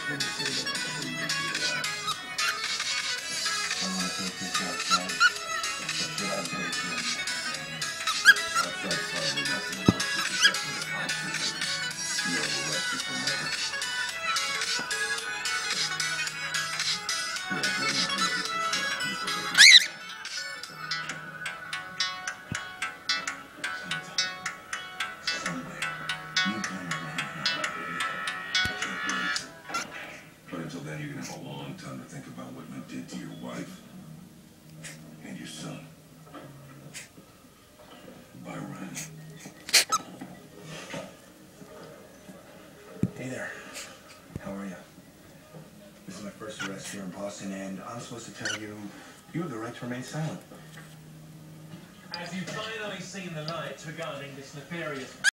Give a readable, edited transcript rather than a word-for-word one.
when you say that, I'm sure you would be alive. I want to take this outside. Should I break in? Outside's probably not going to work because that's what the cops will do. You'll arrest you for murder. Yeah, they're not ready to stop people that do. Someday, you come around now, baby. I can't wait. But until then, you're going to have a long time to think about what you did to your wife and your son. Bye, Ryan. Hey there. How are you? This is my first arrest here in Boston, and I'm supposed to tell you, you have the right to remain silent. As you've finally seen the light regarding this nefarious